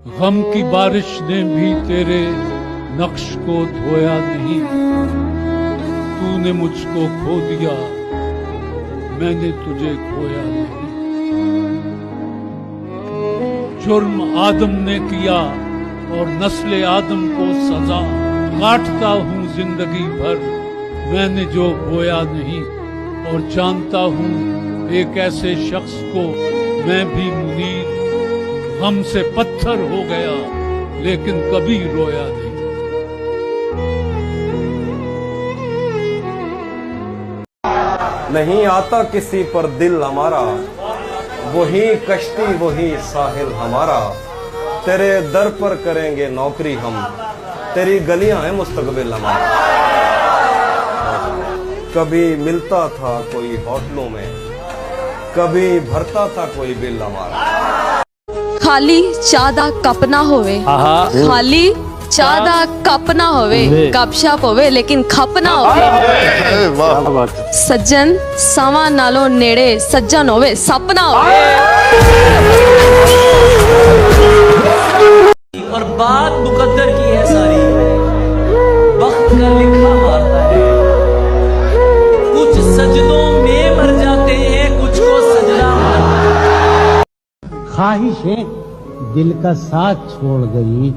غم کی بارش نے بھی تیرے نقش کو دھویا نہیں، تو نے مجھ کو کھو دیا، میں نے تجھے کھویا نہیں۔ جرم آدم نے کیا اور نسل آدم کو سزا، کاٹتا ہوں زندگی بھر میں نے جو بویا نہیں، اور جانتا ہوں ایک ایسے شخص کو میں بھی منیر، غم سے پتھر ہو گیا لیکن کبھی رویا نہیں۔ نہیں آتا کسی پر دل ہمارا، وہی کشتی وہی ساحل ہمارا، تیرے در پر کریں گے نوکری ہم، تیری گلیاں ہیں مستقبل ہمارا۔ کبھی ملتا تھا کوئی ہوٹلوں میں، کبھی بھرتا تھا کوئی بل ہمارا۔ خالی چاہ دا کپ نہ ہوئے، خالی چاہ دا کپ نہ ہوئے، گپ شپ ہوئے لیکن کھپ نہ ہوئے۔ سجن ساواں نالوں نیڑے سجن ہوئے سپ نہ ہوئے۔ اور بات مقدر کی ہے ساری، وقت کا لکھا مارتا ہے، کچھ سجدوں میں مر جاتے ہیں، کچھ کو سجدہ مارتا ہے۔ خواہشیں دل کا ساتھ چھوڑ گئی،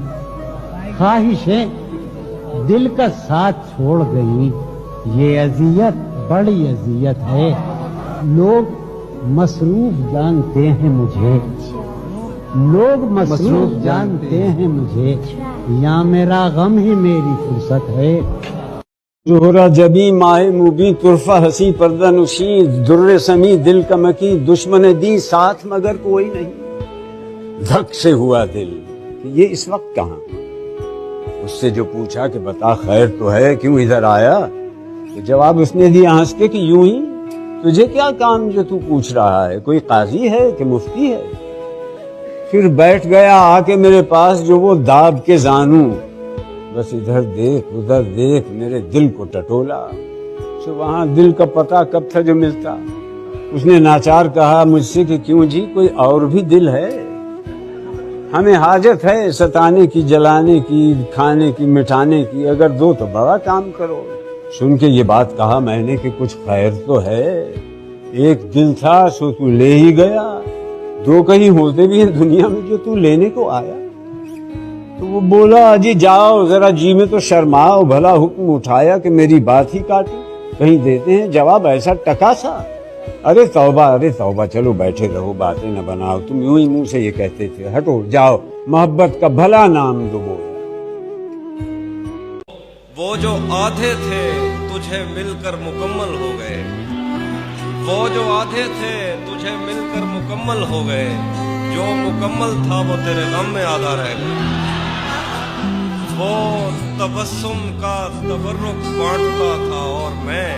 خواہشیں دل کا ساتھ چھوڑ گئی، یہ اذیت بڑی اذیت ہے۔ لوگ مصروف جانتے ہیں مجھے، لوگ مصروف جانتے ہیں مجھے، یا میرا غم ہی میری فرصت ہے۔ جوہرا جبی ماہ موبی طرفہ ہنسی پردہ نشی، در سمی دل کا مکی، دشمن دی ساتھ مگر کوئی نہیں۔ دھک سے ہوا دل کہ یہ اس وقت کہاں، اس سے جو پوچھا کہ بتا خیر تو ہے کیوں ادھر آیا، تو جواب اس نے دیا ہنس کے کہ یوں ہی، تجھے کیا کام جو تو پوچھ رہا ہے، کوئی قاضی ہے کہ مفتی ہے۔ پھر بیٹھ گیا آ کے میرے پاس جو وہ داب کے زانو، بس ادھر دیکھ ادھر دیکھ میرے دل کو ٹٹولا۔ تو وہاں دل کا پتہ کب تھا جو ملتا۔ اس نے ناچار کہا مجھ سے کہ کیوں جی کوئی اور بھی دل ہے، ہمیں حاجت ہے ستانے کی جلانے کی کھانے کی مٹھانے کی، اگر دو تو بڑا کام کرو۔ سن کے یہ بات کہا میں نے کہ کچھ خیر تو ہے، ایک دل تھا سو تو لے ہی گیا، دو کہیں ہوتے بھی ہیں دنیا میں جو تو لینے کو آیا۔ تو وہ بولا جی جاؤ ذرا جی میں تو شرماؤ، بھلا حکم اٹھایا کہ میری بات ہی کاٹی، کہیں دیتے ہیں جواب ایسا ٹکا سا۔ ارے توبہ چلو بیٹھے رہو باتیں نہ بناؤ، تم یوں ہی منہ سے یہ کہتے تھے، ہٹو جاؤ محبت کا بھلا نام دو۔ وہ جو آدھے تھے تجھے مل کر مکمل ہو گئے، وہ جو آدھے تھے تجھے مل کر مکمل ہو گئے، جو مکمل تھا وہ تیرے غم میں آدھا رہ گیا۔ وہ تبسم کا تبرک بانٹتا تھا اور میں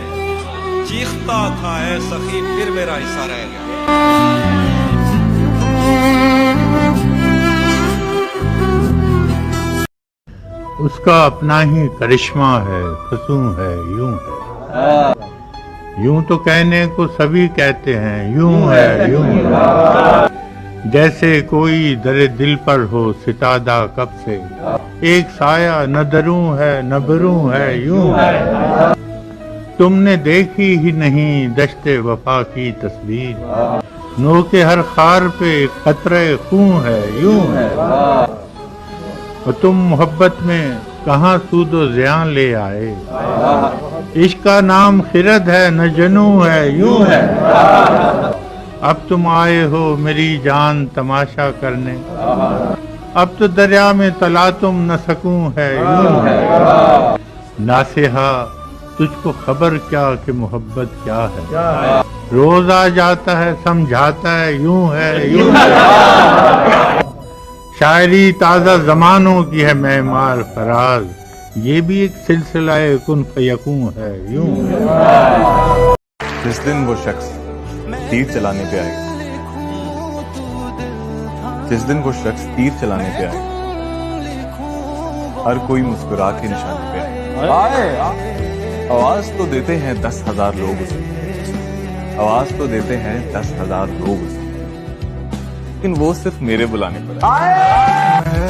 چیختا تھا اے سخی پھر میرا حصہ رہ گیا۔ اس کا اپنا ہی کرشمہ ہے، فسوں ہے، یوں ہے، یوں تو کہنے کو سبھی کہتے ہیں، یوں ہے یوں ہے، جیسے کوئی در دل پر ہو ستادہ کب سے، ایک سایہ نہ دروں ہے نہ بروں ہے، یوں ہے۔ تم نے دیکھی ہی نہیں دشت وفا کی تصویر، نو کے ہر خار پہ قطرے خون ہے، یوں ہے۔ اور تم محبت میں کہاں سود و زیاں لے آئے، عشق کا نام خرد ہے نہ جنوں ہے، یوں ہے۔ اب تم آئے ہو میری جان تماشا کرنے، اب تو دریا میں تلا تم نہ سکوں ہے، یوں ہے۔ ناصحا تجھ کو خبر کیا کہ محبت کیا ہے، روز آ جاتا ہے سمجھاتا ہے، یوں ہے یوں ہے۔ شاعری تازہ زمانوں کی ہے معمار فراز، یہ بھی ایک سلسلہ کن فیکون ہے، یوں ہے۔ جس دن وہ شخص تیر چلانے پہ آئے، جس دن وہ شخص تیر چلانے پہ آئے، ہر کوئی مسکرا کے نشانے پہ آئے۔ آواز تو دیتے ہیں 10,000 لوگ اسے، آواز تو دیتے ہیں 10,000 لوگ اسے، لیکن وہ صرف میرے بلانے پر آئے۔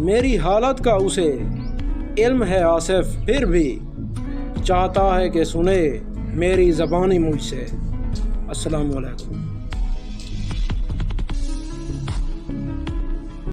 میری حالت کا اسے علم ہے آصف، پھر بھی چاہتا ہے کہ سنے میری زبانی مجھ سے۔ السلام علیکم۔